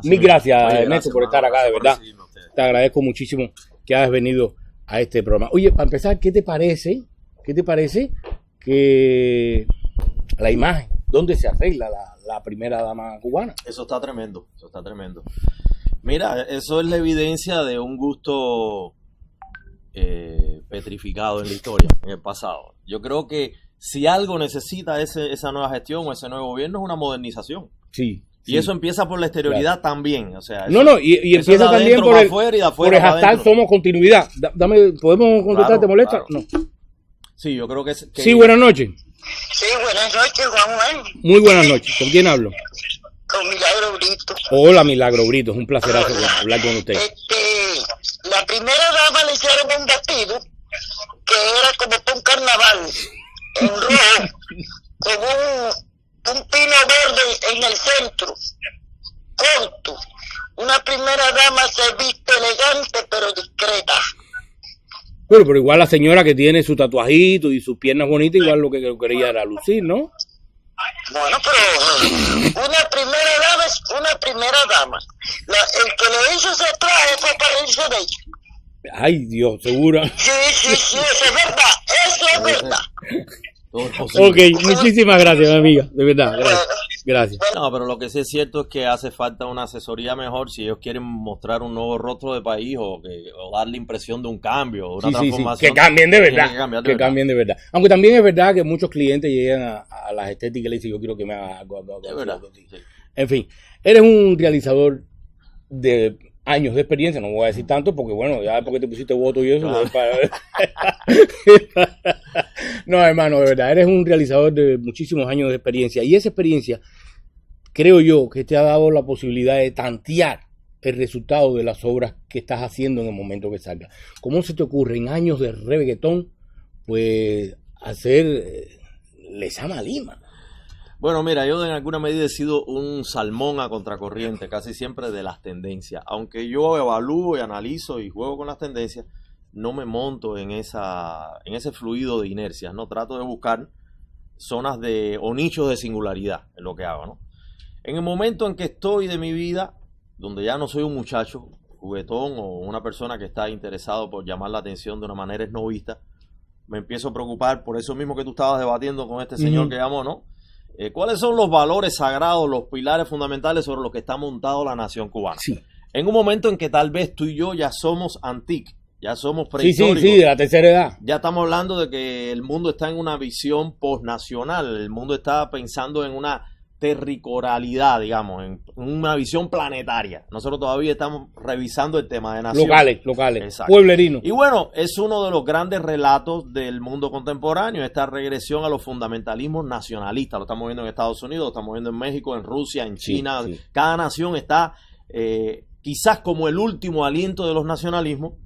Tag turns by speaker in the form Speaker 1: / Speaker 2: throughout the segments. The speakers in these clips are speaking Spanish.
Speaker 1: Mil gracias, Ernesto, por estar acá, de verdad. Te agradezco muchísimo que hayas venido a este programa. Oye, para empezar, ¿qué te parece que la imagen, dónde se arregla la primera dama cubana?
Speaker 2: Eso está tremendo. Mira, eso es la evidencia de un gusto petrificado en la historia, en el pasado. Yo creo que si algo necesita esa nueva gestión o ese nuevo gobierno es una modernización.
Speaker 1: Sí.
Speaker 2: Y eso empieza por la exterioridad también. O sea,
Speaker 1: y empieza también por el hashtag somos continuidad. ¿Podemos contestar? ¿Te molesta?
Speaker 2: Claro. No. Sí, yo creo que...
Speaker 1: Sí, buenas noches.
Speaker 3: Sí, buenas noches, Juan Juan.
Speaker 1: Muy buenas noches. ¿Con quién hablo?
Speaker 3: Con Milagro Brito.
Speaker 1: Hola, Milagro Brito. Es un placer hablar con usted.
Speaker 3: La primera dama le hicieron un vestido que era como un carnaval, en rojo, con un pino verde en el centro, corto. Una primera dama se viste elegante pero discreta.
Speaker 1: Bueno, pero igual la señora que tiene su tatuajito y sus piernas bonitas, igual lo que quería era lucir, ¿no?
Speaker 3: Bueno, pero una primera dama es una primera dama. El que le hizo ese traje fue para irse de ella.
Speaker 1: Ay, Dios, ¿segura?
Speaker 3: Sí, eso es verdad, eso es verdad.
Speaker 1: Ok, muchísimas gracias, mi amiga, de verdad, gracias.
Speaker 2: No, pero lo que sí es cierto es que hace falta una asesoría mejor si ellos quieren mostrar un nuevo rostro de país o dar la impresión de un cambio, de una transformación.
Speaker 1: Sí. Que cambien de verdad, cambien de verdad. Aunque también es verdad que muchos clientes llegan a las estéticas y le dicen, yo quiero que me haga algo.
Speaker 2: Es verdad, sí.
Speaker 1: En fin, eres un realizador de años de experiencia, no voy a decir tanto porque bueno, ya porque te pusiste voto y eso, no, hermano, de verdad, eres un realizador de muchísimos años de experiencia y esa experiencia creo yo que te ha dado la posibilidad de tantear el resultado de las obras que estás haciendo en el momento que salga. ¿Cómo se te ocurre en años de reggaetón pues hacer Lezama Lima?
Speaker 2: Bueno, mira, yo en alguna medida he sido un salmón a contracorriente, casi siempre de las tendencias. Aunque yo evalúo y analizo y juego con las tendencias, no me monto en ese fluido de inercias, ¿no? Trato de buscar zonas o nichos de singularidad en lo que hago, ¿no? En el momento en que estoy de mi vida, donde ya no soy un muchacho juguetón o una persona que está interesado por llamar la atención de una manera esnovista, me empiezo a preocupar por eso mismo que tú estabas debatiendo con este señor que llamó, ¿no? ¿Cuáles son los valores sagrados, los pilares fundamentales sobre los que está montado la nación cubana?
Speaker 1: Sí.
Speaker 2: En un momento en que tal vez tú y yo ya somos antique, ya somos prehistóricos.
Speaker 1: Sí, de la tercera edad.
Speaker 2: Ya estamos hablando de que el mundo está en una visión postnacional, el mundo está pensando en una territorialidad, digamos, en una visión planetaria. Nosotros todavía estamos revisando el tema de naciones.
Speaker 1: Locales,
Speaker 2: exacto,
Speaker 1: pueblerinos.
Speaker 2: Y bueno, es uno de los grandes relatos del mundo contemporáneo, esta regresión a los fundamentalismos nacionalistas. Lo estamos viendo en Estados Unidos, lo estamos viendo en México, en Rusia, en China. Sí. Cada nación está, quizás como el último aliento de los nacionalismos,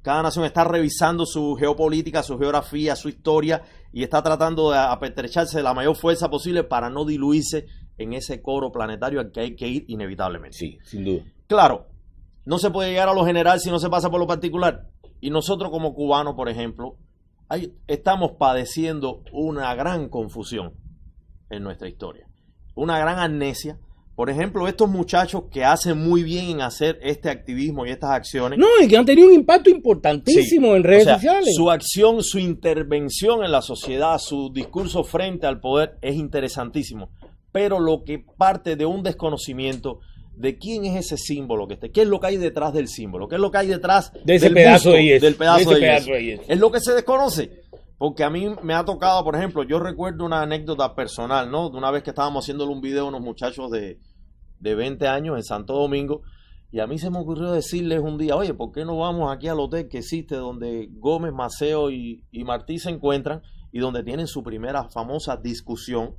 Speaker 2: cada nación está revisando su geopolítica, su geografía, su historia y está tratando de apertrecharse de la mayor fuerza posible para no diluirse en ese coro planetario al que hay que ir inevitablemente.
Speaker 1: Sí, sin duda.
Speaker 2: Claro, no se puede llegar a lo general si no se pasa por lo particular. Y nosotros como cubanos, por ejemplo, estamos padeciendo una gran confusión en nuestra historia. Una gran amnesia. Por ejemplo, estos muchachos que hacen muy bien en hacer este activismo y estas acciones.
Speaker 1: No, y que han tenido un impacto importantísimo en redes sociales.
Speaker 2: Su acción, su intervención en la sociedad, su discurso frente al poder es interesantísimo. Pero lo que parte de un desconocimiento de quién es ese símbolo que está, qué es lo que hay detrás del símbolo, qué es lo que hay detrás
Speaker 1: de ese pedazo de yeso.
Speaker 2: Del pedazo de yeso. Es lo que se desconoce. Porque a mí me ha tocado, por ejemplo, yo recuerdo una anécdota personal, ¿no? De una vez que estábamos haciéndole un video a unos muchachos de 20 años en Santo Domingo, y a mí se me ocurrió decirles un día, oye, ¿por qué no vamos aquí al hotel que existe donde Gómez, Maceo y Martí se encuentran y donde tienen su primera famosa discusión,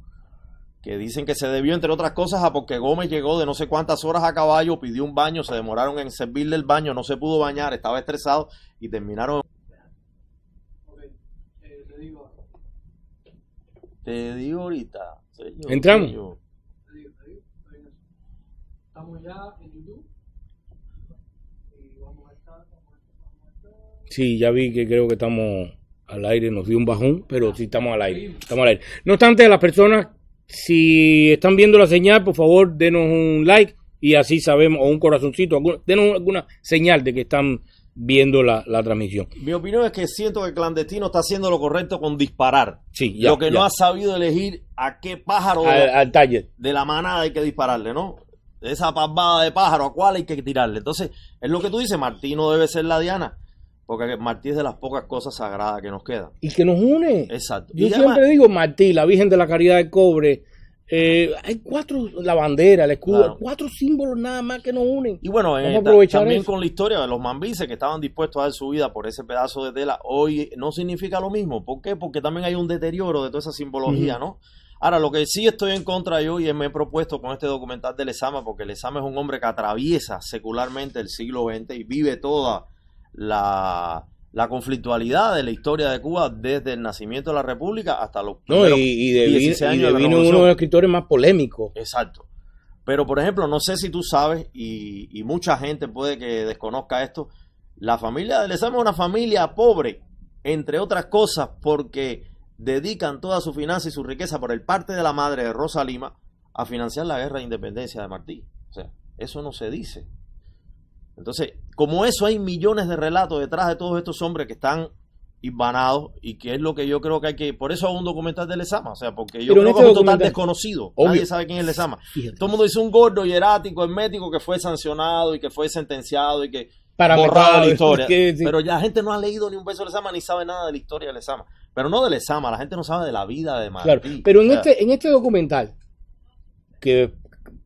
Speaker 2: que dicen que se debió, entre otras cosas, a porque Gómez llegó de no sé cuántas horas a caballo, pidió un baño, se demoraron en servirle el baño, no se pudo bañar, estaba estresado y terminaron... Te digo ahorita. Señor,
Speaker 1: ¿entramos?
Speaker 2: Señor.
Speaker 4: Estamos ya en YouTube. Y vamos a estar.
Speaker 1: Sí, ya vi que creo que estamos al aire, nos dio un bajón, pero sí estamos al aire. Estamos al aire. No obstante, las personas, si están viendo la señal, por favor, denos un like, y así sabemos, o un corazoncito, denos alguna señal de que están viendo la transmisión.
Speaker 2: Mi opinión es que siento que el clandestino está haciendo lo correcto con disparar.
Speaker 1: Sí, ya,
Speaker 2: lo que no ha sabido elegir a qué pájaro
Speaker 1: al target
Speaker 2: de la manada hay que dispararle, ¿no? Esa parvada de pájaro, ¿a cuál hay que tirarle? Entonces, es lo que tú dices, Martí no debe ser la diana, porque Martí es de las pocas cosas sagradas que nos quedan.
Speaker 1: Y que nos une.
Speaker 2: Exacto.
Speaker 1: Yo
Speaker 2: y
Speaker 1: siempre
Speaker 2: además,
Speaker 1: digo Martí, la Virgen de la Caridad del Cobre. Hay 4, la bandera, el escudo,
Speaker 2: claro.
Speaker 1: 4 símbolos nada más que nos unen.
Speaker 2: y bueno,
Speaker 1: Vamos a aprovechar
Speaker 2: también
Speaker 1: eso.
Speaker 2: con la historia de los mambises que estaban dispuestos a dar su vida por ese pedazo de tela, hoy no significa lo mismo. ¿Por qué? Porque también hay un deterioro de toda esa simbología, ¿no? Ahora, lo que sí estoy en contra yo y me he propuesto con este documental de Lezama, porque Lezama es un hombre que atraviesa secularmente el siglo XX y vive toda la conflictualidad de la historia de Cuba desde el nacimiento de la República hasta los primeros 16 años de la
Speaker 1: vino
Speaker 2: Revolución.
Speaker 1: uno de los escritores más polémicos.
Speaker 2: Exacto. Pero, por ejemplo, no sé si tú sabes, y mucha gente puede que desconozca esto, la familia de Lezama es una familia pobre, entre otras cosas, porque dedican toda su finanza y su riqueza por el parte de la madre de Rosa Lima a financiar la guerra de independencia de Martí. O sea, eso no se dice. Entonces, como eso, hay millones de relatos detrás de todos estos hombres que están hilvanados y que es lo que yo creo que hay que... Por eso hago un documental de Lezama, o sea, porque yo
Speaker 1: Pero
Speaker 2: creo
Speaker 1: en
Speaker 2: que es
Speaker 1: este
Speaker 2: un total
Speaker 1: documental-
Speaker 2: desconocido.
Speaker 1: Obvio.
Speaker 2: Nadie sabe quién es Lezama.
Speaker 1: Fíjate.
Speaker 2: Todo el mundo dice un gordo y erático, hermético que fue sancionado y que fue sentenciado y que
Speaker 1: Parametrado,
Speaker 2: borrado la historia.
Speaker 1: que sí.
Speaker 2: Pero ya la gente no ha leído ni un beso de Lezama ni sabe nada de la historia de Lezama. Pero no de Lezama, la gente no sabe de la vida de Martí.
Speaker 1: Claro, pero
Speaker 2: O sea,
Speaker 1: en este documental, que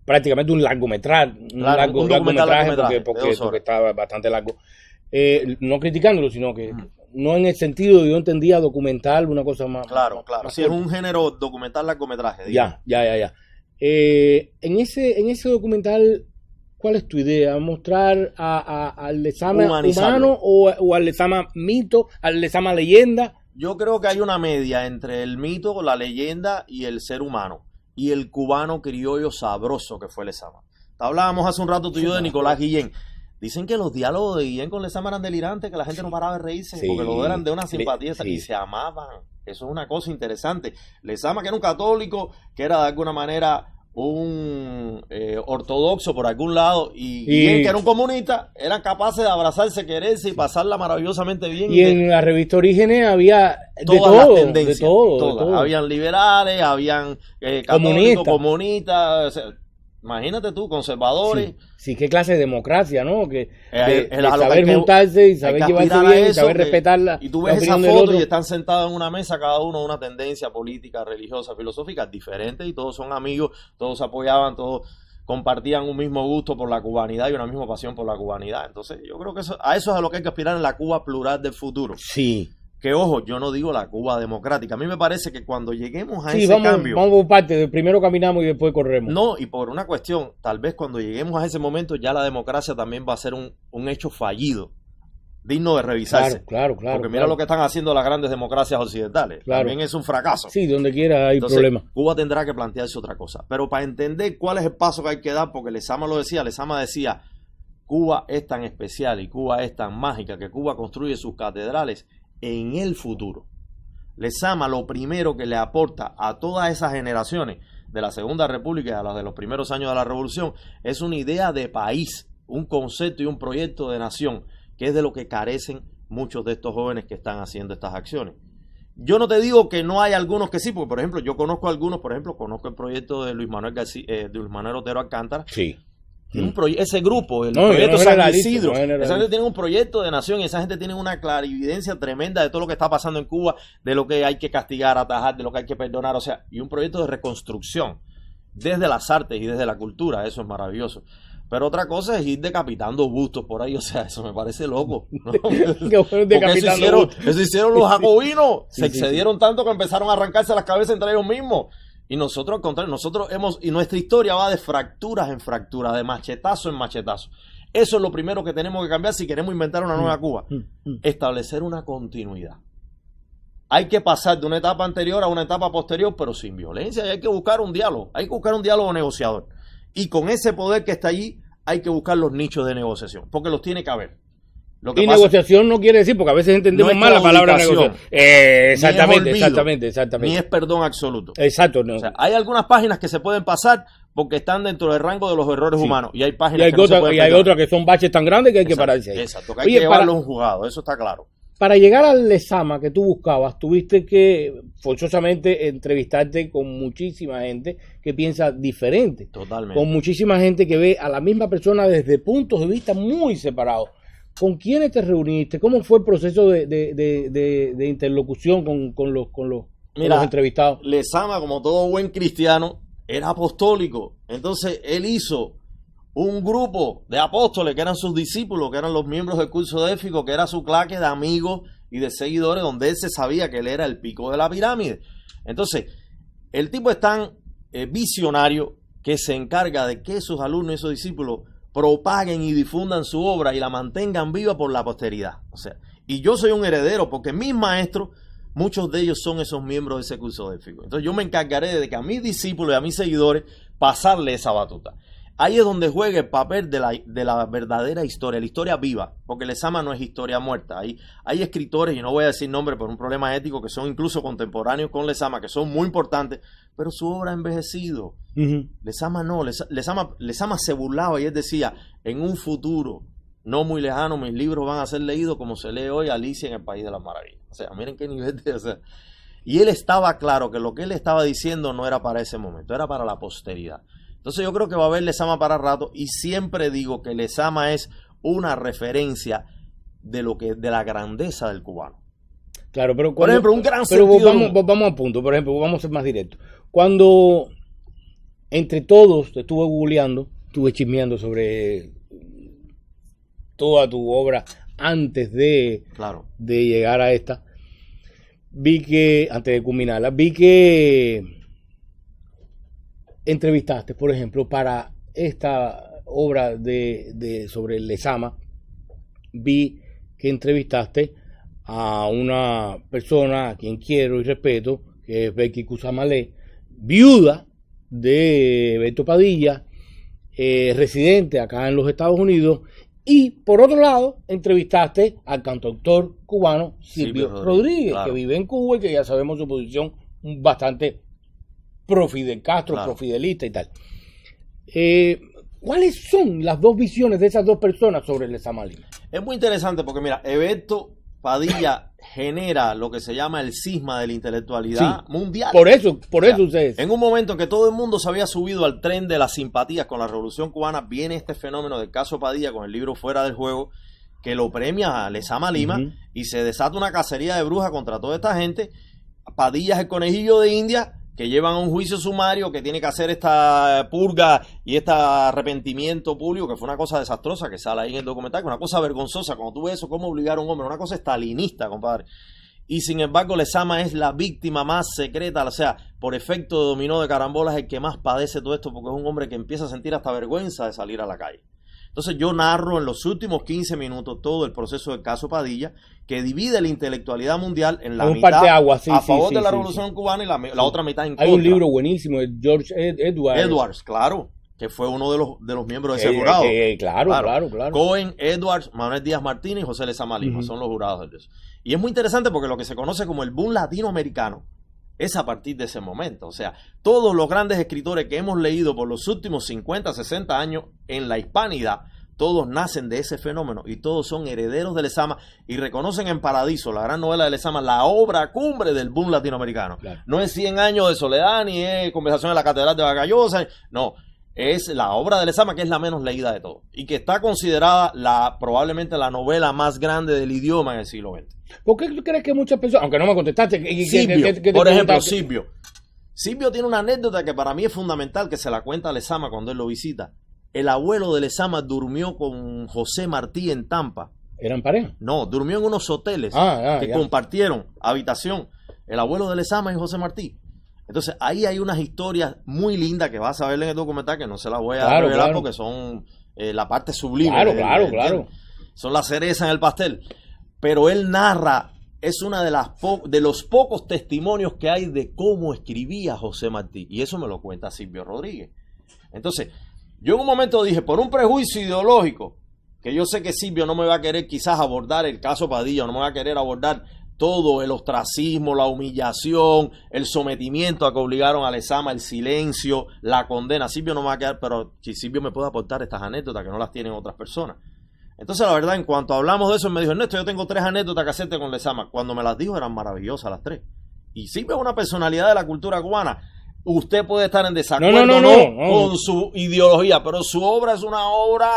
Speaker 1: prácticamente un largometraje,
Speaker 2: Claro, un documental
Speaker 1: porque
Speaker 2: de 2 horas.
Speaker 1: estaba bastante largo, no criticándolo, sino que no en el sentido, yo entendía documental, una cosa más.
Speaker 2: Claro.
Speaker 1: más
Speaker 2: Sí, es
Speaker 1: corta.
Speaker 2: un género documental largometraje. digamos.
Speaker 1: Ya. En ese documental, ¿cuál es tu idea? ¿Mostrar al Lezama
Speaker 2: Humanizarlo.
Speaker 1: humano o al Lezama mito, al Lezama leyenda?
Speaker 2: Yo creo que hay una media entre el mito, la leyenda y el ser humano. Y el cubano criollo sabroso que fue Lezama. Hablábamos hace un rato tú y yo de Nicolás Guillén. Dicen que los diálogos de Guillén con Lezama eran delirantes, que la gente no paraba de reírse,
Speaker 1: Sí.
Speaker 2: porque los dos eran de una simpatía
Speaker 1: Sí.
Speaker 2: y se amaban. Eso es una cosa interesante. Lezama, que era un católico, que era de alguna manera un ortodoxo por algún lado, y Guillén, que era un comunista, eran capaces de abrazarse, quererse y pasarla maravillosamente bien.
Speaker 1: Y en la revista Orígenes había de
Speaker 2: todas las
Speaker 1: todo,
Speaker 2: tendencias,
Speaker 1: de todo.
Speaker 2: todas. Habían liberales, habían católicos, comunistas, o sea, imagínate tú, conservadores.
Speaker 1: Sí, qué clase de democracia, ¿no? Que de
Speaker 2: a lo que
Speaker 1: saber
Speaker 2: hay que-
Speaker 1: juntarse y saber
Speaker 2: hay que
Speaker 1: llevarse
Speaker 2: aspirar a
Speaker 1: bien,
Speaker 2: eso,
Speaker 1: saber
Speaker 2: que-
Speaker 1: respetar
Speaker 2: y tú
Speaker 1: la
Speaker 2: ves esa
Speaker 1: opinión del
Speaker 2: foto
Speaker 1: otro.
Speaker 2: y están sentados en una mesa cada uno de una tendencia política, religiosa, filosófica diferente, y todos son amigos, todos se apoyaban, todos compartían un mismo gusto por la cubanidad y una misma pasión por la cubanidad. Entonces yo creo que a eso es a lo que hay que aspirar en la Cuba plural del futuro.
Speaker 1: Sí.
Speaker 2: Que ojo, yo no digo la Cuba democrática. A mí me parece que cuando lleguemos a
Speaker 1: Sí,
Speaker 2: ese
Speaker 1: vamos
Speaker 2: cambio...
Speaker 1: por partes. Primero caminamos y después corremos.
Speaker 2: No, y por una cuestión, tal vez cuando lleguemos a ese momento ya la democracia también va a ser un hecho fallido, digno de revisarse.
Speaker 1: Claro.
Speaker 2: Porque mira lo que están haciendo las grandes democracias occidentales.
Speaker 1: Claro.
Speaker 2: También es un fracaso.
Speaker 1: Sí, donde quiera hay
Speaker 2: Entonces,
Speaker 1: problemas.
Speaker 2: Cuba tendrá que plantearse otra cosa. Pero para entender cuál es el paso que hay que dar, porque Lezama lo decía, Lezama decía, Cuba es tan especial y Cuba es tan mágica que Cuba construye sus catedrales en el futuro. Lezama lo primero que le aporta a todas esas generaciones de la Segunda República y a las de los primeros años de la Revolución es una idea de país, un concepto y un proyecto de nación, que es de lo que carecen muchos de estos jóvenes que están haciendo estas acciones. Yo no te digo que no hay algunos que sí, porque por ejemplo yo conozco algunos, por ejemplo conozco el proyecto de Luis Manuel Otero Alcántara.
Speaker 1: Sí.
Speaker 2: Ese grupo, el
Speaker 1: No,
Speaker 2: proyecto
Speaker 1: no
Speaker 2: San
Speaker 1: generalizo,
Speaker 2: Isidro,
Speaker 1: no generalizo.
Speaker 2: esa gente tiene un proyecto de nación y esa gente tiene una clarividencia tremenda de todo lo que está pasando en Cuba, de lo que hay que castigar, atajar, de lo que hay que perdonar, o sea, y un proyecto de reconstrucción desde las artes y desde la cultura, eso es maravilloso. Pero otra cosa es ir decapitando bustos por ahí, o sea, eso me parece loco, ¿no? Porque
Speaker 1: Decapitando
Speaker 2: eso hicieron los jacobinos, se
Speaker 1: Sí,
Speaker 2: excedieron tanto que empezaron a arrancarse las cabezas entre ellos mismos. Y nosotros, al contrario, y nuestra historia va de fracturas en fracturas, de machetazo en machetazo. Eso es lo primero que tenemos que cambiar si queremos inventar una nueva Cuba. Establecer una continuidad. Hay que pasar de una etapa anterior a una etapa posterior, pero sin violencia, y hay que buscar un diálogo. Hay que buscar un diálogo negociador. Y con ese poder que está allí, hay que buscar los nichos de negociación, porque los tiene que haber. Lo que
Speaker 1: Y
Speaker 2: pasa-
Speaker 1: negociación no quiere decir, porque a veces entendemos
Speaker 2: No es
Speaker 1: mal la palabra
Speaker 2: claudicación,
Speaker 1: negociación.
Speaker 2: ni es olvido, ni es perdón absoluto.
Speaker 1: Exacto. No.
Speaker 2: O sea, hay algunas páginas que se pueden pasar porque están dentro del rango de los errores
Speaker 1: Sí.
Speaker 2: humanos. Y hay
Speaker 1: Y
Speaker 2: páginas
Speaker 1: hay,
Speaker 2: que no se
Speaker 1: otras,
Speaker 2: pueden
Speaker 1: y hay
Speaker 2: perdonar.
Speaker 1: otras que son baches tan grandes que hay que
Speaker 2: Exacto,
Speaker 1: pararse ahí.
Speaker 2: exacto, que hay
Speaker 1: Oye,
Speaker 2: que llevarlo a un juzgado, eso está claro.
Speaker 1: para llegar al Lezama que tú buscabas, tuviste que forzosamente entrevistarte con muchísima gente que piensa diferente.
Speaker 2: Totalmente.
Speaker 1: Con muchísima gente que ve a la misma persona desde puntos de vista muy separados. ¿Con quiénes te reuniste? ¿Cómo fue el proceso de interlocución con los entrevistados?
Speaker 2: Lezama, como todo buen cristiano, era apostólico. Entonces, él hizo un grupo de apóstoles que eran sus discípulos, que eran los miembros del curso de Éfeso, que era su claque de amigos y de seguidores, donde él se sabía que él era el pico de la pirámide. Entonces, el tipo es tan visionario que se encarga de que sus alumnos y sus discípulos propaguen y difundan su obra y la mantengan viva por la posteridad. O sea, y yo soy un heredero porque mis maestros, muchos de ellos son esos miembros de ese curso de Éfeso. Entonces yo me encargaré de que a mis discípulos y a mis seguidores pasarle esa batuta. Ahí es donde juega el papel de la verdadera historia, la historia viva, porque Lezama no es historia muerta. Hay escritores, y no voy a decir nombre por un problema ético, que son incluso contemporáneos con Lezama, que son muy importantes, pero su obra ha envejecido.
Speaker 1: Uh-huh.
Speaker 2: Lezama no, Lezama se burlaba y él decía, en un futuro no muy lejano mis libros van a ser leídos como se lee hoy Alicia en el País de las Maravillas. O sea, miren qué nivel de... O sea, y él estaba claro que lo que él estaba diciendo no era para ese momento, era para la posteridad. Entonces yo creo que va a haber Lezama para rato y siempre digo que Lezama es una referencia de la grandeza del cubano.
Speaker 1: Claro, pero
Speaker 2: por ejemplo, un gran
Speaker 1: pero
Speaker 2: sentido...
Speaker 1: vamos al punto, por ejemplo, vamos a ser más directos. Cuando entre todos te estuve googleando, estuve chismeando sobre toda tu obra antes de llegar a esta, vi que, antes de culminarla, vi que entrevistaste, por ejemplo, para esta obra sobre el Lezama, vi que entrevistaste a una persona a quien quiero y respeto, que es Becky Cusamalé, viuda de Beto Padilla, residente acá en los Estados Unidos, y por otro lado entrevistaste al cantautor cubano Silvio Rodríguez, claro, que vive en Cuba y que ya sabemos su posición bastante pro Fidel Castro, claro, profidelista y tal. ¿Cuáles son las dos visiones de esas dos personas sobre el Lezama Lima?
Speaker 2: Es muy interesante porque mira, Beto Padilla genera lo que se llama el cisma de la intelectualidad mundial.
Speaker 1: Por eso ustedes.
Speaker 2: En un momento en que todo el mundo se había subido al tren de las simpatías con la Revolución Cubana, viene este fenómeno del caso Padilla con el libro Fuera del Juego, que lo premia a Lezama Lima, y se desata una cacería de brujas contra toda esta gente. Padilla es el conejillo de India que llevan a un juicio sumario, que tiene que hacer esta purga y este arrepentimiento público, que fue una cosa desastrosa que sale ahí en el documental, una cosa vergonzosa. Cuando tú ves eso, cómo obligar a un hombre, una cosa estalinista, compadre. Y sin embargo, Lezama es la víctima más secreta, o sea, por efecto de dominó de carambola, es el que más padece todo esto, porque es un hombre que empieza a sentir hasta vergüenza de salir a la calle. Entonces yo narro en los últimos 15 minutos todo el proceso del caso Padilla, que divide la intelectualidad mundial en la mitad a favor de la Revolución Cubana y la otra mitad en contra.
Speaker 1: Hay un libro buenísimo de George
Speaker 2: Edwards, claro, que fue uno de los miembros de ese jurado.
Speaker 1: Claro.
Speaker 2: Cohen, Edwards, Manuel Díaz Martínez y José Lezama Lima son los jurados de eso. Y es muy interesante porque lo que se conoce como el boom latinoamericano es a partir de ese momento. O sea, todos los grandes escritores que hemos leído por los últimos 50, 60 años en la hispanidad, todos nacen de ese fenómeno y todos son herederos de Lezama y reconocen en Paradiso, la gran novela de Lezama, la obra cumbre del boom latinoamericano. Claro. No es 100 años de soledad ni es Conversación en la Catedral de Vargallosa, no. Es la obra de Lezama, que es la menos leída de todo y que está considerada probablemente la novela más grande del idioma en el siglo XX.
Speaker 1: ¿Por qué tú crees que muchas personas, aunque no me contestaste,
Speaker 2: por ejemplo, Silvio tiene una anécdota que para mí es fundamental, que se la cuenta a Lezama cuando él lo visita. El abuelo de Lezama durmió con José Martí en Tampa.
Speaker 1: ¿Eran pareja?
Speaker 2: No, durmió en unos hoteles que compartieron habitación. El abuelo de Lezama y José Martí. Entonces ahí hay unas historias muy lindas que vas a ver en el documental, que no se las voy a revelar porque son la parte sublime.
Speaker 1: Claro.
Speaker 2: Son la cereza en el pastel. Pero él narra, es una de los pocos testimonios que hay de cómo escribía José Martí. Y eso me lo cuenta Silvio Rodríguez. Entonces, yo en un momento dije, por un prejuicio ideológico, que yo sé que Silvio no me va a querer quizás abordar el caso Padilla, no me va a querer abordar todo el ostracismo, la humillación, el sometimiento a que obligaron a Lezama, el silencio, la condena. Silvio no me va a quedar, pero si Silvio me puede aportar estas anécdotas que no las tienen otras personas. Entonces, la verdad, en cuanto hablamos de eso, él me dijo, Ernesto, yo tengo 3 anécdotas que hacerte con Lezama. Cuando me las dijo, eran maravillosas las 3. Y Silvio es una personalidad de la cultura cubana. Usted puede estar en desacuerdo no con su ideología, pero su obra es una obra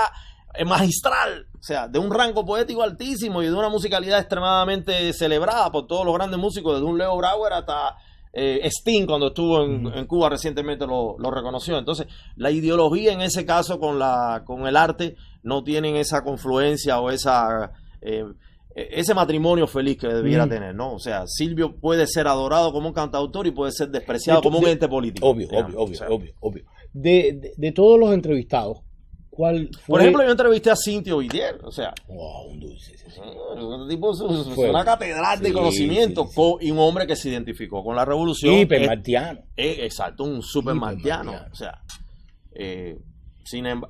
Speaker 2: magistral, o sea, de un rango poético altísimo y de una musicalidad extremadamente celebrada por todos los grandes músicos, desde un Leo Brauer hasta Sting, cuando estuvo en Cuba recientemente lo reconoció. Entonces, la ideología en ese caso con el arte no tienen esa confluencia o ese matrimonio feliz que debiera tener, ¿no? O sea, Silvio puede ser adorado como un cantautor y puede ser despreciado como un ente político.
Speaker 1: Obvio. De todos los entrevistados, ¿cuál fue?
Speaker 2: Por ejemplo, yo entrevisté a Cintio Vitier, o sea,
Speaker 1: wow, un dulce.
Speaker 2: Un tipo es una catedral de conocimiento y un hombre que se identificó con la revolución.
Speaker 1: Hipermartiano.
Speaker 2: Exacto, un supermartiano. O sea,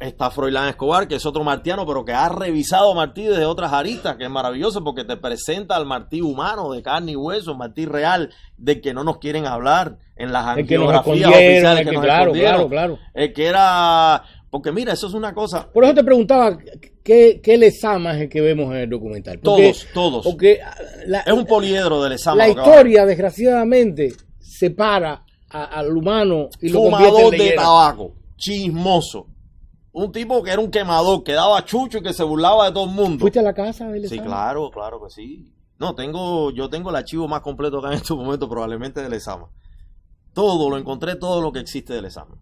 Speaker 2: está Froilán Escobar, que es otro martiano, pero que ha revisado a Martí desde otras aristas, que es maravilloso porque te presenta al Martí humano, de carne y hueso, Martí real, de que no nos quieren hablar en las angiografías oficiales que nos escondieron. Claro. Que era... Porque mira, eso es una cosa...
Speaker 1: Por eso te preguntaba, ¿qué Lezama es el que vemos en el documental?
Speaker 2: Todos.
Speaker 1: Porque
Speaker 2: es un poliedro de Lezama.
Speaker 1: La historia, desgraciadamente, separa al humano y lo convierte en
Speaker 2: fumador de
Speaker 1: leñera.
Speaker 2: Tabaco, chismoso. Un tipo que era un quemador, que daba chucho y que se burlaba de todo el mundo.
Speaker 1: ¿Fuiste a la casa de Lezama?
Speaker 2: Sí, claro que sí. No, yo tengo el archivo más completo acá en estos momentos, probablemente de Lezama. Encontré todo lo que existe de Lezama.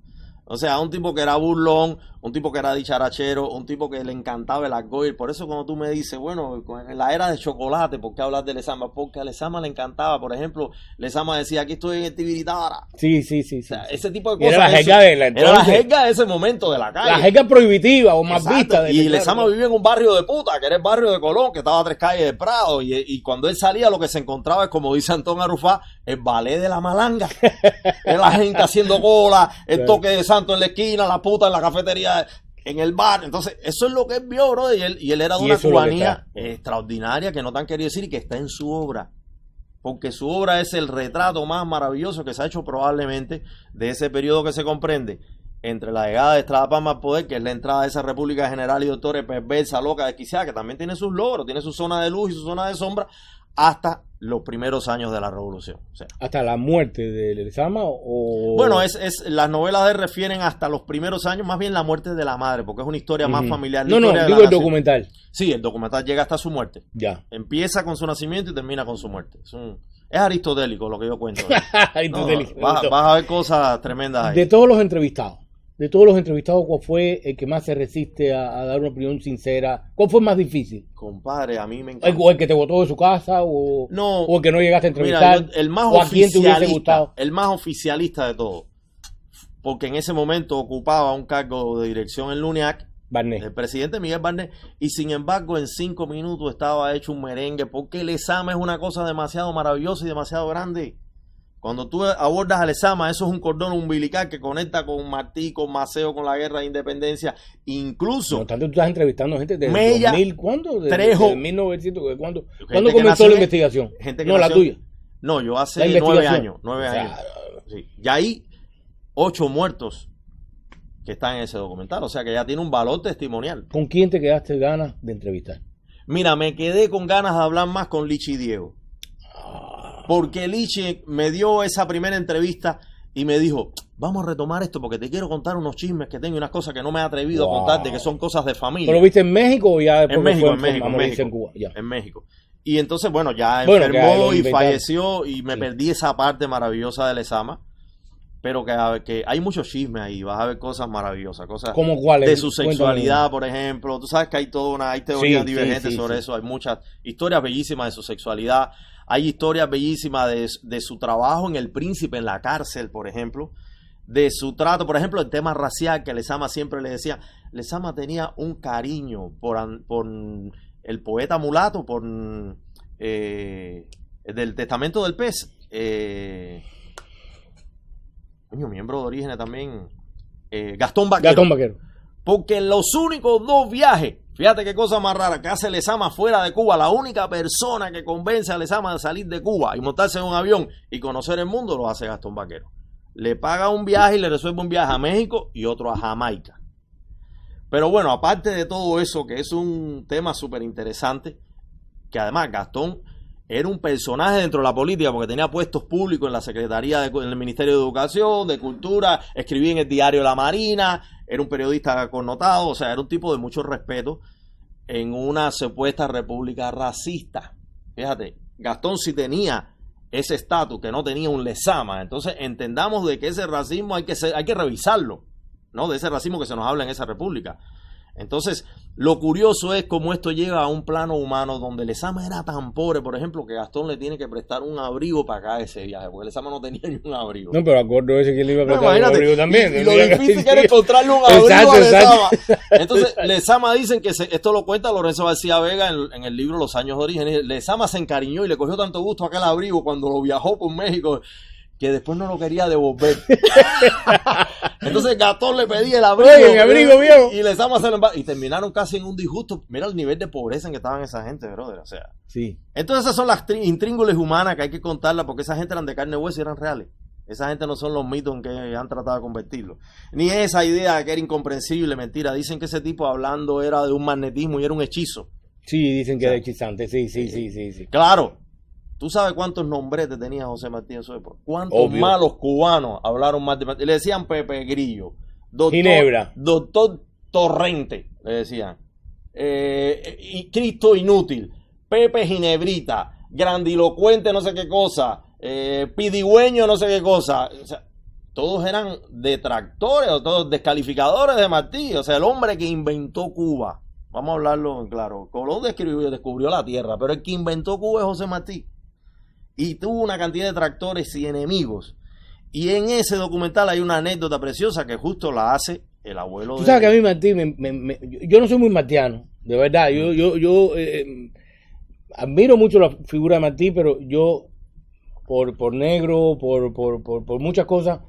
Speaker 2: O sea, un tipo que era burlón, un tipo que era dicharachero, un tipo que le encantaba el argolla. Por eso cuando tú me dices, bueno, en la era de chocolate, ¿por qué hablar de Lezama? Porque a Lezama le encantaba. Por ejemplo, Lezama decía, aquí estoy en el Tibiritábara.
Speaker 1: Sí.
Speaker 2: O sea, ese tipo de cosas.
Speaker 1: Era la jerga
Speaker 2: era la jerga de ese momento de la calle.
Speaker 1: La jerga prohibitiva o más
Speaker 2: Exacto.
Speaker 1: vista.
Speaker 2: Y Lezama vivía en un barrio de puta, que era el barrio de Colón, que estaba a 3 calles de Prado. Y cuando él salía, lo que se encontraba es, como dice Antón Arufá, el ballet de la malanga. Es la gente haciendo cola, el toque de santo en la esquina, la puta en la cafetería, en el bar. Entonces, eso es lo que él vio, bro. Y él era de una cubanía extraordinaria que no te han querido decir y que está en su obra. Porque su obra es el retrato más maravilloso que se ha hecho probablemente de ese periodo que se comprende entre la llegada de Estrada Palma al poder, que es la entrada de esa República General y Doctores perversa, loca, desquiciada, que también tiene sus logros, tiene su zona de luz y su zona de sombra, hasta los primeros años de la revolución. O sea,
Speaker 1: ¿hasta la muerte de Lezama?
Speaker 2: Bueno, las novelas de él refieren hasta los primeros años, más bien la muerte de la madre, porque es una historia más familiar.
Speaker 1: No, digo el documental.
Speaker 2: Sí, el documental llega hasta su muerte.
Speaker 1: Ya.
Speaker 2: Empieza con su nacimiento y termina con su muerte. Es aristotélico lo que yo cuento.
Speaker 1: Aristotélico.
Speaker 2: Vas a ver cosas tremendas ahí.
Speaker 1: De todos los entrevistados, ¿cuál fue el que más se resiste a dar una opinión sincera? ¿Cuál fue más difícil?
Speaker 2: Compadre, a mí me encanta.
Speaker 1: ¿O el que te votó de su casa? ¿O el que no llegaste a entrevistar?
Speaker 2: Mira, el más
Speaker 1: ¿O a quién te hubiese gustado?
Speaker 2: El más oficialista de todos. Porque en ese momento ocupaba un cargo de dirección en LUNIAC,
Speaker 1: Barnet.
Speaker 2: El presidente Miguel Barnet, y sin embargo en 5 minutos estaba hecho un merengue, porque Lezama es una cosa demasiado maravillosa y demasiado grande. Cuando tú abordas a Lezama, eso es un cordón umbilical que conecta con Martí, con Maceo, con la guerra de independencia, incluso...
Speaker 1: No, tanto tú estás entrevistando gente desde
Speaker 2: Mella,
Speaker 1: 2000, ¿cuándo?
Speaker 2: Trejo.
Speaker 1: 1900, ¿cuándo comenzó la investigación? La tuya.
Speaker 2: No, yo hace 9 años. Sí. Y hay 8 muertos que están en ese documental, o sea que ya tiene un valor testimonial.
Speaker 1: ¿Con quién te quedaste ganas de entrevistar?
Speaker 2: Mira, me quedé con ganas de hablar más con Lichi Diego. Porque Lichi me dio esa primera entrevista y me dijo, vamos a retomar esto porque te quiero contar unos chismes que tengo y unas cosas que no me he atrevido a contarte, que son cosas de familia.
Speaker 1: ¿Pero lo viste en México o ya después
Speaker 2: en México,
Speaker 1: en Cuba? Ya.
Speaker 2: En México. Y entonces, bueno, ya enfermó y falleció y me perdí esa parte maravillosa de Lezama. Pero que hay muchos chismes ahí, vas a ver cosas maravillosas, cosas
Speaker 1: ¿cómo cuáles?
Speaker 2: De su sexualidad, por ejemplo. Tú sabes que hay hay teorías divergentes sobre eso, hay muchas historias bellísimas de su sexualidad, hay historias bellísimas de su trabajo en El Príncipe, en la cárcel, por ejemplo, de su trato, por ejemplo, el tema racial que Lezama siempre le decía. Lezama tenía un cariño por el poeta mulato, del Testamento del Pez, miembro de Orígenes también, Gastón Vaquero.
Speaker 1: Gastón Vaquero.
Speaker 2: Porque los únicos 2 viajes Fíjate qué cosa más rara que hace Lezama fuera de Cuba. La única persona que convence a Lezama de salir de Cuba y montarse en un avión y conocer el mundo lo hace Gastón Vaquero. Le paga un viaje y le resuelve un viaje a México y otro a Jamaica. Pero bueno, aparte de todo eso, que es un tema súper interesante, que además Gastón era un personaje dentro de la política porque tenía puestos públicos en la Secretaría en el Ministerio de Educación, de Cultura, escribía en el diario La Marina, era un periodista connotado, o sea, era un tipo de mucho respeto en una supuesta república racista. Fíjate, Gastón sí tenía ese estatus que no tenía un Lezama, entonces entendamos de que ese racismo hay que revisarlo, ¿no? De ese racismo que se nos habla en esa república. Entonces, lo curioso es cómo esto llega a un plano humano donde Lezama era tan pobre, por ejemplo, que Gastón le tiene que prestar un abrigo para acá ese viaje, porque Lezama no tenía ni un abrigo.
Speaker 1: No, pero acuerdo ese que le iba a prestar un abrigo también.
Speaker 2: Y lo difícil que era encontrarle un abrigo a Lezama. Entonces, Lezama dicen que esto lo cuenta Lorenzo García Vega en el libro Los Años de Origen. Lezama se encariñó y le cogió tanto gusto a aquel abrigo cuando lo viajó por México, que después no lo quería devolver. Entonces Gastón le pedía el abrigo.
Speaker 1: Oye, mi abrigo, viejo.
Speaker 2: Y Lezama se lo envió. Y terminaron casi en un disgusto. Mira el nivel de pobreza en que estaban esa gente, brother. O sea.
Speaker 1: Sí.
Speaker 2: Entonces esas son las intríngules humanas que hay que contarlas porque esa gente eran de carne y hueso y eran reales. Esa gente no son los mitos en que han tratado de convertirlo. Ni esa idea de que era incomprensible, mentira. Dicen que ese tipo hablando era de un magnetismo y era un hechizo.
Speaker 1: Sí, dicen que era hechizante. Sí.
Speaker 2: Claro. ¿Tú sabes cuántos nombretes tenía José Martí en su época? ¿Cuántos
Speaker 1: Obvio.
Speaker 2: malos cubanos hablaron mal de Martí? Le decían Pepe Grillo,
Speaker 1: Ginebra,
Speaker 2: Doctor Torrente, le decían. Y Cristo Inútil, Pepe Ginebrita, Grandilocuente no sé qué cosa, Pidigüeño no sé qué cosa. O sea, todos eran detractores o todos descalificadores de Martí. O sea, el hombre que inventó Cuba. Vamos a hablarlo en claro. Colón descubrió la tierra, pero el que inventó Cuba es José Martí. Y tuvo una cantidad de detractores y enemigos. Y en ese documental hay una anécdota preciosa que justo la hace el abuelo.
Speaker 1: Tú sabes que a mí Martí, yo no soy muy martiano, de verdad. Yo admiro mucho la figura de Martí, pero yo, por negro, por muchas cosas,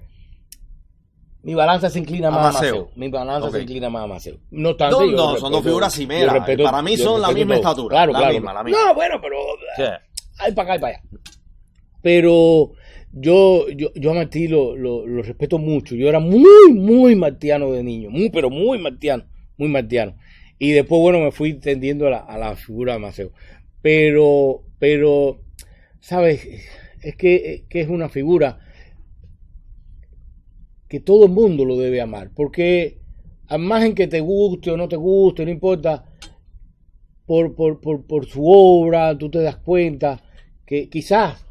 Speaker 1: mi balanza se inclina más a Maceo. Mi balanza se inclina más a Maceo. No obstante,
Speaker 2: son dos figuras cimeras. Para mí son la misma estatura.
Speaker 1: Claro,
Speaker 2: la misma.
Speaker 1: No, bueno, pero
Speaker 2: ¿qué?
Speaker 1: hay para acá y para allá. Pero yo a Martí lo respeto mucho. Yo era muy martiano de niño, pero muy martiano. Y después, bueno, me fui tendiendo a la figura de Maceo. Pero, ¿sabes? Es que es una figura que todo el mundo lo debe amar. Porque, al margen que te guste o no te guste, no importa, por su obra, tú te das cuenta que quizás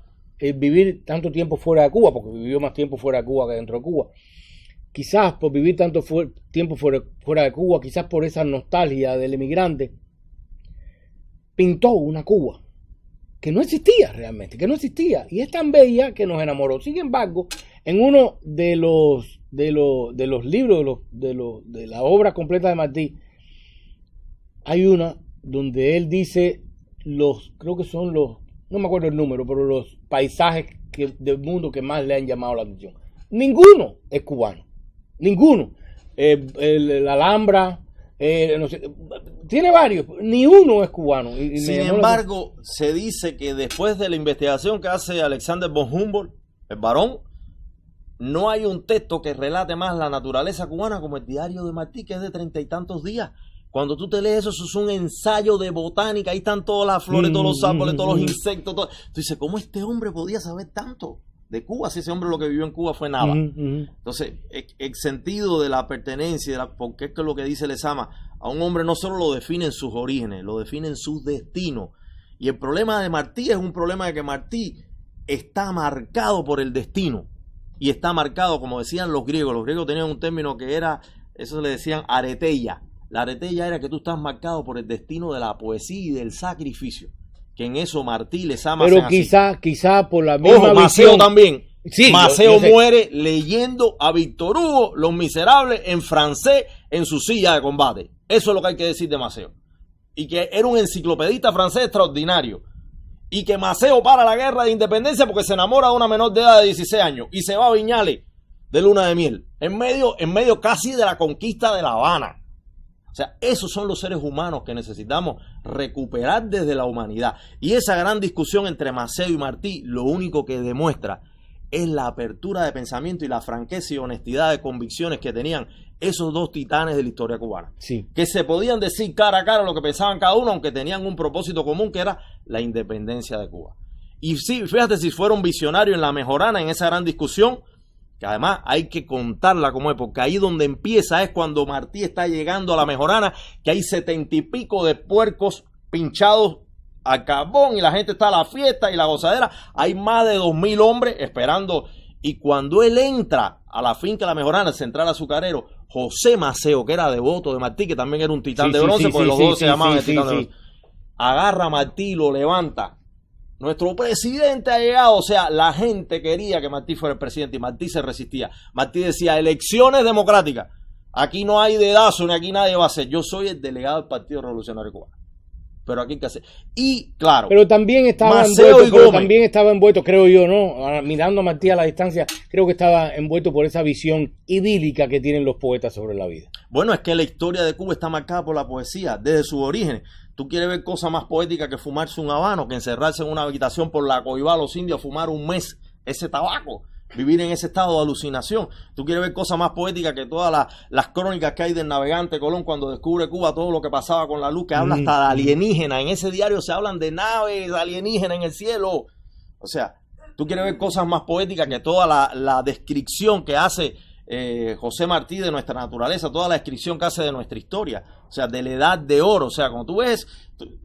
Speaker 1: vivir tanto tiempo fuera de Cuba, porque vivió más tiempo fuera de Cuba que dentro de Cuba, quizás por vivir tanto tiempo fuera de Cuba, quizás por esa nostalgia del emigrante, pintó una Cuba que no existía realmente, y es tan bella que nos enamoró. Sin embargo, en uno de los libros de la obra completa de Martí, hay una donde él dice creo que son no me acuerdo el número, pero los paisajes del mundo que más le han llamado la atención. Ninguno es cubano. Ninguno. La Alhambra, no sé, tiene varios, ni uno es cubano.
Speaker 2: Sin embargo, se dice que después de la investigación que hace Alexander von Humboldt, el varón, no hay un texto que relate más la naturaleza cubana como el diario de Martí, que es de 30 y tantos días. Cuando tú te lees eso es un ensayo de botánica. Ahí están todas las flores, todos los árboles, todos los insectos. Todo. Tú dices, ¿cómo este hombre podía saber tanto de Cuba si ese hombre lo que vivió en Cuba fue nada? Entonces, el sentido de la pertenencia, porque es que lo que dice Lezama, a un hombre no solo lo define en sus orígenes, lo define en su destino. Y el problema de Martí es un problema de que Martí está marcado por el destino. Y está marcado, como decían los griegos. Los griegos tenían un término que era, eso le decían areteia. La areteia era que tú estás marcado por el destino de la poesía y del sacrificio. Que en eso Martí Lezama.
Speaker 1: Pero quizá por la misma
Speaker 2: visión. Maceo también.
Speaker 1: Sí,
Speaker 2: Maceo muere leyendo a Víctor Hugo, Los Miserables, en francés, en su silla de combate. Eso es lo que hay que decir de Maceo. Y que era un enciclopedista francés extraordinario. Y que Maceo para la guerra de independencia porque se enamora de una menor de edad de 16 años. Y se va a Viñales de luna de miel. En medio casi de la conquista de La Habana. O O sea, esos son los seres humanos que necesitamos recuperar desde la humanidad. Y esa gran discusión entre Maceo y Martí, lo único que demuestra es la apertura de pensamiento y la franqueza y honestidad de convicciones que tenían esos dos titanes de la historia cubana.
Speaker 1: Sí.
Speaker 2: Que se podían decir cara a cara lo que pensaban cada uno, aunque tenían un propósito común que era la independencia de Cuba. Y sí, fíjate si fueron visionarios en la Mejorana, en esa gran discusión, que además hay que contarla como es, porque ahí donde empieza es cuando Martí está llegando a la Mejorana, que hay 70 y pico de puercos pinchados a carbón y la gente está a la fiesta y la gozadera. Hay más de 2.000 hombres esperando. Y cuando él entra a la finca La Mejorana, el central azucarero, José Maceo, que era devoto de Martí, que también era un titán de bronce, porque los dos se llamaban el titán de bronce, agarra a Martí y lo levanta. Nuestro presidente ha llegado. O sea, la gente quería que Martí fuera el presidente y Martí se resistía. Martí decía, elecciones democráticas. Aquí no hay dedazo, ni aquí nadie va a ser. Yo soy el delegado del Partido Revolucionario Cubano. Pero aquí hay que hacer. Y claro,
Speaker 1: pero también estaba envuelto, creo yo, ¿no? Ahora, mirando a Martí a la distancia, creo que estaba envuelto por esa visión idílica que tienen los poetas sobre la vida.
Speaker 2: Bueno, es que la historia de Cuba está marcada por la poesía desde sus orígenes. Tú quieres ver cosas más poéticas que fumarse un habano, que encerrarse en una habitación por la Coibá a los indios a fumar un mes ese tabaco, vivir en ese estado de alucinación. Tú quieres ver cosas más poéticas que todas las crónicas que hay del navegante Colón cuando descubre Cuba, todo lo que pasaba con la luz, que habla hasta de alienígenas. En ese diario se hablan de naves alienígenas en el cielo. O sea, tú quieres ver cosas más poéticas que toda la descripción que hace José Martí de nuestra naturaleza, toda la descripción que hace de nuestra historia, o sea, de la edad de oro. O sea, como tú ves,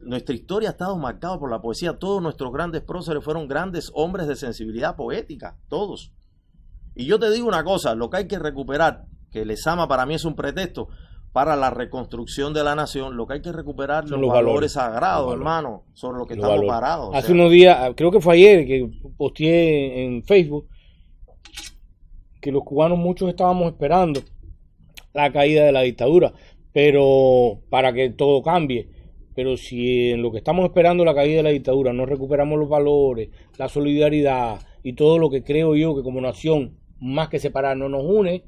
Speaker 2: nuestra historia ha estado marcada por la poesía. Todos nuestros grandes próceres fueron grandes hombres de sensibilidad poética, todos. Y yo te digo una cosa, lo que hay que recuperar, que el Ezama para mí es un pretexto para la reconstrucción de la nación, lo que hay que recuperar son los valores sagrados, hermano, sobre lo que estamos parados.
Speaker 1: Hace unos días, creo que fue ayer, que posteé en Facebook, que los cubanos muchos estábamos esperando la caída de la dictadura, pero para que todo cambie. Pero si en lo que estamos esperando la caída de la dictadura no recuperamos los valores, la solidaridad y todo lo que creo yo que como nación, más que separarnos, nos une,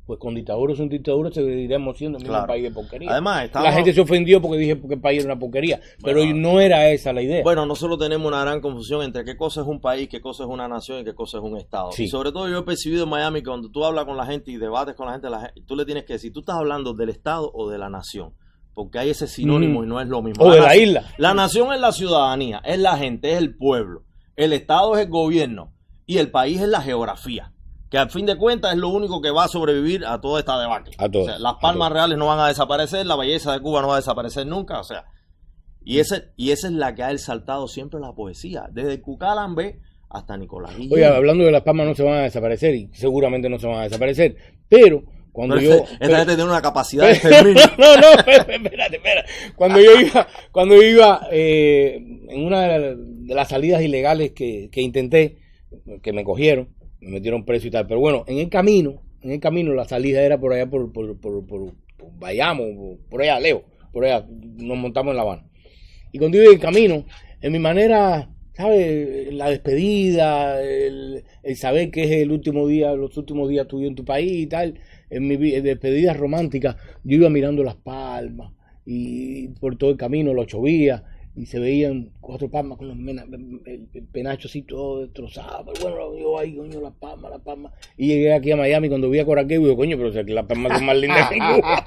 Speaker 1: pues con dictadura o sin dictadura seguiremos siendo el mismo país de porquería.
Speaker 2: Además,
Speaker 1: la gente se ofendió porque dije que el país era una porquería, pero no era esa la idea.
Speaker 2: Bueno, nosotros tenemos una gran confusión entre qué cosa es un país, qué cosa es una nación y qué cosa es un estado. Sí. Y sobre todo yo he percibido en Miami que cuando tú hablas con la gente y debates con la gente, tú le tienes que decir, tú estás hablando del estado o de la nación, porque hay ese sinónimo y no es lo mismo.
Speaker 1: O de la isla.
Speaker 2: La nación es la ciudadanía, es la gente, es el pueblo. El estado es el gobierno y el país es la geografía, que al fin de cuentas es lo único que va a sobrevivir a toda esta debacle. O sea, las palmas reales no van a desaparecer, la belleza de Cuba no va a desaparecer nunca, o sea, y esa es la que ha exaltado siempre la poesía, desde Cucalambé hasta Nicolás Guillén.
Speaker 1: Oye, hablando de las palmas no se van a desaparecer y seguramente no se van a desaparecer, pero cuando
Speaker 2: esta gente tiene una capacidad de exterminio.
Speaker 1: Espérate. Cuando yo iba en una de las salidas ilegales que intenté, que me cogieron, me metieron preso y tal, pero bueno, en el camino la salida era por allá por Bayamo, por allá lejos, por allá nos montamos en La Habana. Y cuando iba en el camino, en mi manera, ¿sabes? La despedida, el saber que es el último día, los últimos días tuyos en tu país y tal, en mi despedida romántica, yo iba mirando las palmas y por todo el camino, los 8 vías, y se veían 4 palmas con el penacho así todo destrozado. Pero bueno, yo ahí, coño, las palmas. Y llegué aquí a Miami cuando vi a Coraqueo y digo, coño, pero o sea, que las palmas son más lindas que Cuba.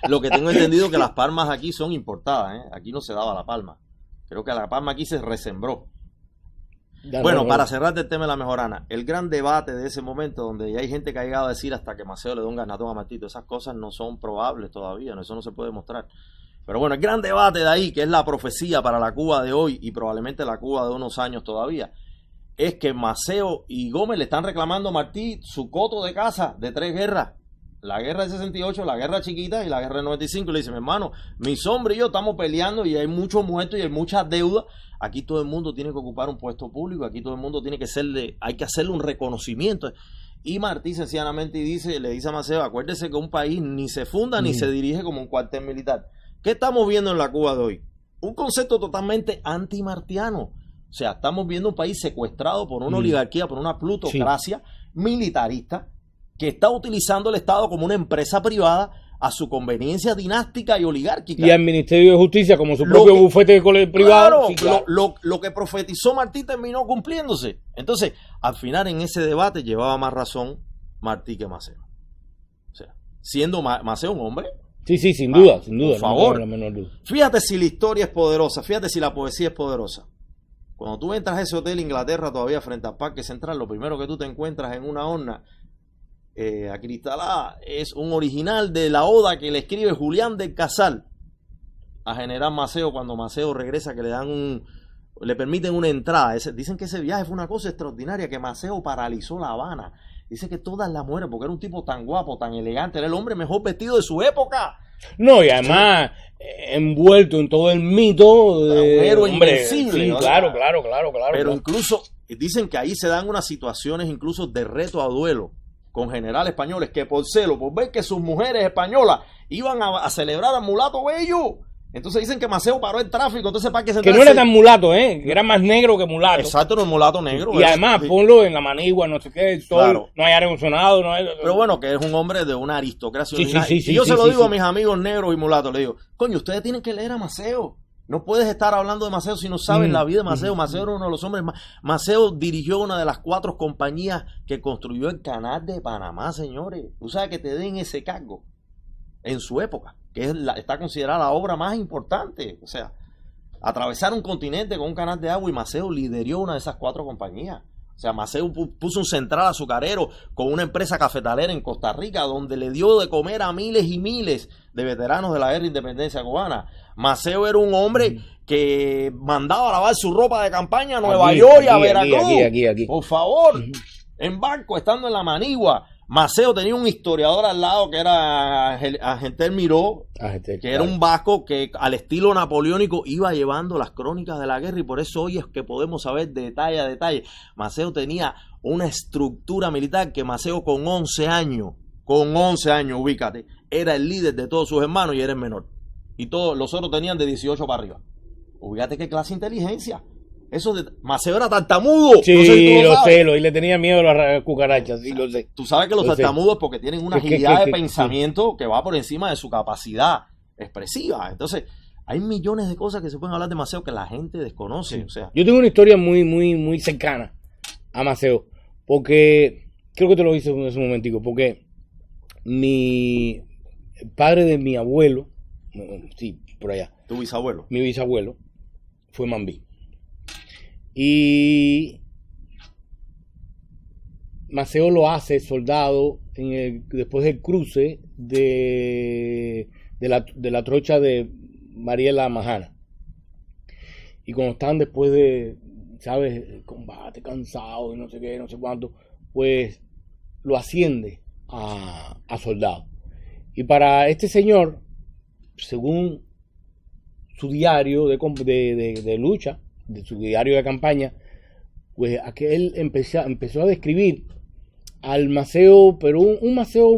Speaker 2: Lo que tengo entendido es que las palmas aquí son importadas, ¿eh? Aquí no se daba la palma. Creo que la palma aquí se resembró. Bueno, para cerrarte el tema de la Mejorana, el gran debate de ese momento donde ya hay gente que ha llegado a decir hasta que Maceo le da un ganatón a Martí, esas cosas no son probables todavía, eso no se puede demostrar. Pero bueno, el gran debate de ahí, que es la profecía para la Cuba de hoy y probablemente la Cuba de unos años todavía, es que Maceo y Gómez le están reclamando a Martí su coto de casa de 3 guerras. La guerra del 68, la guerra chiquita y la guerra del 95. Y le dice, mi hermano, mi sombra y yo estamos peleando y hay muchos muertos y hay muchas deudas. Aquí todo el mundo tiene que ocupar un puesto público, aquí todo el mundo tiene que hay que hacerle un reconocimiento. Y Martí sencillamente le dice a Maceo, acuérdese que un país ni se funda ni se dirige como un cuartel militar. ¿Qué estamos viendo en la Cuba de hoy? Un concepto totalmente antimartiano. O sea, estamos viendo un país secuestrado por una oligarquía, por una plutocracia militarista que está utilizando el Estado como una empresa privada a su conveniencia dinástica y oligárquica.
Speaker 1: Y al Ministerio de Justicia como su propio bufete privado.
Speaker 2: Claro,
Speaker 1: Sí, claro.
Speaker 2: Lo que profetizó Martí terminó cumpliéndose. Entonces, al final en ese debate llevaba más razón Martí que Maceo. O sea, siendo Maceo un hombre.
Speaker 1: Sí, sin duda, sin duda.
Speaker 2: Por favor.
Speaker 1: No tengo la menor duda.
Speaker 2: Fíjate si la historia es poderosa, fíjate si la poesía es poderosa. Cuando tú entras a ese hotel Inglaterra todavía frente al Parque Central, lo primero que tú te encuentras en una urna acristalada es un original de la oda que le escribe Julián del Casal a General Maceo cuando Maceo regresa, que le permiten una entrada. Dicen que ese viaje fue una cosa extraordinaria, que Maceo paralizó La Habana. Dice que todas las mujeres, porque era un tipo tan guapo, tan elegante, era el hombre mejor vestido de su época.
Speaker 1: No, y además envuelto en todo el mito de
Speaker 2: un héroe
Speaker 1: hombre,
Speaker 2: invencible.
Speaker 1: sí,
Speaker 2: ¿no?
Speaker 1: claro.
Speaker 2: Pero incluso dicen que ahí se dan unas situaciones incluso de reto a duelo con generales españoles que por celo, por ver que sus mujeres españolas iban a celebrar al mulato bello. Entonces dicen que Maceo paró el tráfico, entonces Parque Central.
Speaker 1: Que no era tan mulato, que era más negro que mulato.
Speaker 2: Exacto, no es mulato negro.
Speaker 1: Y además,
Speaker 2: sí.
Speaker 1: ponlo en la manigua, no sé qué, el sol,
Speaker 2: Claro.
Speaker 1: no hay aire acondicionado, no hay...
Speaker 2: Pero bueno, que es un hombre de una aristocracia.
Speaker 1: Sí,
Speaker 2: y yo se lo digo a mis amigos negros y mulatos, le digo, coño, ustedes tienen que leer a Maceo. No puedes estar hablando de Maceo si no saben la vida de Maceo. Maceo era uno de los hombres más. Maceo dirigió una de las 4 compañías que construyó el canal de Panamá, señores. Tú sabes que te den ese cargo en su época, que está considerada la obra más importante. O sea, atravesar un continente con un canal de agua, y Maceo lideró una de esas 4 compañías. O sea, Maceo puso un central azucarero con una empresa cafetalera en Costa Rica, donde le dio de comer a miles y miles de veteranos de la guerra de independencia cubana. Maceo era un hombre que mandaba a lavar su ropa de campaña a Nueva York y a Veracruz.
Speaker 1: Aquí.
Speaker 2: Por favor, en barco, estando en la Manigua. Maceo tenía un historiador al lado que era Argentel Miró, que era un vasco que al estilo napoleónico iba llevando las crónicas de la guerra, y por eso hoy es que podemos saber detalle a detalle. Maceo tenía una estructura militar que Maceo con 11 años, ubícate, era el líder de todos sus hermanos y era el menor. Y todos los otros tenían de 18 para arriba. Ubícate qué clase de inteligencia. Eso de Maceo era tartamudo.
Speaker 1: Sí,
Speaker 2: no sé si tú
Speaker 1: lo
Speaker 2: sabes.
Speaker 1: sé, y le tenía miedo a las cucarachas, sí, lo sé.
Speaker 2: Tú sabes que los
Speaker 1: Lo sé.
Speaker 2: tartamudos porque tienen una
Speaker 1: Es que-
Speaker 2: agilidad
Speaker 1: que-
Speaker 2: de
Speaker 1: que-
Speaker 2: pensamiento que va por encima de su capacidad expresiva. Entonces, hay millones de cosas que se pueden hablar de Maceo que la gente desconoce. O sea,
Speaker 1: Yo tengo una historia muy cercana a Maceo, porque creo que te lo hice en ese momentico, porque el padre de mi abuelo, sí, por allá,
Speaker 2: tu bisabuelo.
Speaker 1: mi bisabuelo, fue Mambí. Y Maceo lo hace soldado después del cruce de la trocha de Mariela Majana. Y cuando están después de, ¿sabes?, combate, cansado y no sé qué, no sé cuánto, pues lo asciende a soldado. Y para este señor, según su diario de lucha, de su diario de campaña, pues aquel empezó a describir al Maceo, pero un Maceo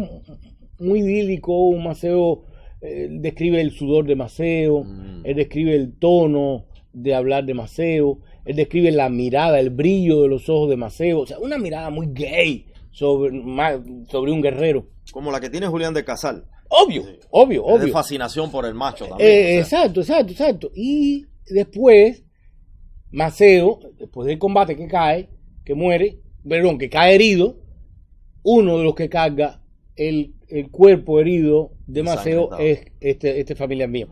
Speaker 1: muy idílico, un Maceo, describe el sudor de Maceo, él describe el tono de hablar de Maceo, él describe la mirada, el brillo de los ojos de Maceo, o sea, una mirada muy gay sobre un guerrero.
Speaker 2: Como la que tiene Julián de Casal.
Speaker 1: Obvio.
Speaker 2: Es de fascinación por el macho también. O sea.
Speaker 1: Exacto. Y después, Maceo, después del combate que cae, que cae herido, uno de los que carga el cuerpo herido de Maceo es este familiar mío,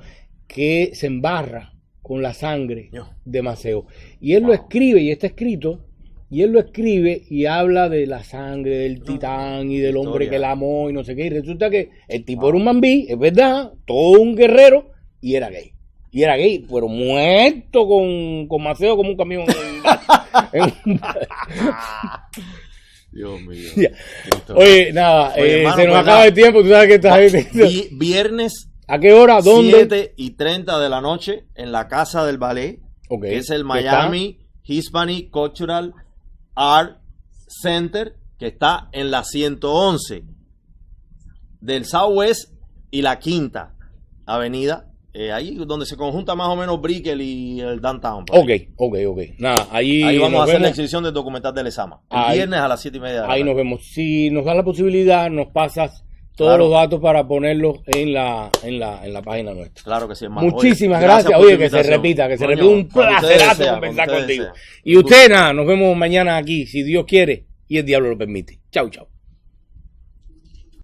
Speaker 1: que se embarra con la sangre de Maceo. Y él lo escribe, y está escrito, y él lo escribe y habla de la sangre del titán y del hombre que la amó y no sé qué. Y resulta que el tipo era un mambí, es verdad, todo un guerrero, y era gay. Y era gay, pero muerto con Maceo como un camión.
Speaker 2: Dios mío.
Speaker 1: Oye, nada,
Speaker 2: Oye, hermano,
Speaker 1: se nos
Speaker 2: pues
Speaker 1: acaba
Speaker 2: nada.
Speaker 1: el tiempo, tú sabes que esta gente...
Speaker 2: Viernes
Speaker 1: ¿A qué hora? ¿Dónde?
Speaker 2: 7:30 de la noche en la Casa del Ballet,
Speaker 1: Ok.
Speaker 2: que es el
Speaker 1: ¿Qué
Speaker 2: Miami Hispanic Cultural Art Center, que está en la 111 del Southwest y la Quinta Avenida, ahí donde se conjunta más o menos Brickell y el Downtown. por ahí.
Speaker 1: Ok. Nada, ahí
Speaker 2: Vamos
Speaker 1: nos
Speaker 2: a hacer la
Speaker 1: vemos.
Speaker 2: exhibición del documental del Lesama. El
Speaker 1: Ahí-
Speaker 2: viernes a las 7:30 de la
Speaker 1: Ahí
Speaker 2: tarde.
Speaker 1: nos vemos. Si nos da la posibilidad, nos pasas todos
Speaker 2: Claro.
Speaker 1: los datos para ponerlos en la página nuestra.
Speaker 2: Claro que sí, hermano.
Speaker 1: Muchísimas
Speaker 2: Oye,
Speaker 1: gracias.
Speaker 2: por
Speaker 1: Oye,
Speaker 2: tu
Speaker 1: que se
Speaker 2: invitación.
Speaker 1: repita, que se
Speaker 2: Coño,
Speaker 1: repita. Un
Speaker 2: cuando ustedes
Speaker 1: placerazo
Speaker 2: desean,
Speaker 1: conversar
Speaker 2: cuando ustedes
Speaker 1: contigo.
Speaker 2: desean.
Speaker 1: Y usted, nada, nos vemos mañana aquí, si Dios quiere y el diablo lo permite. Chau, chau.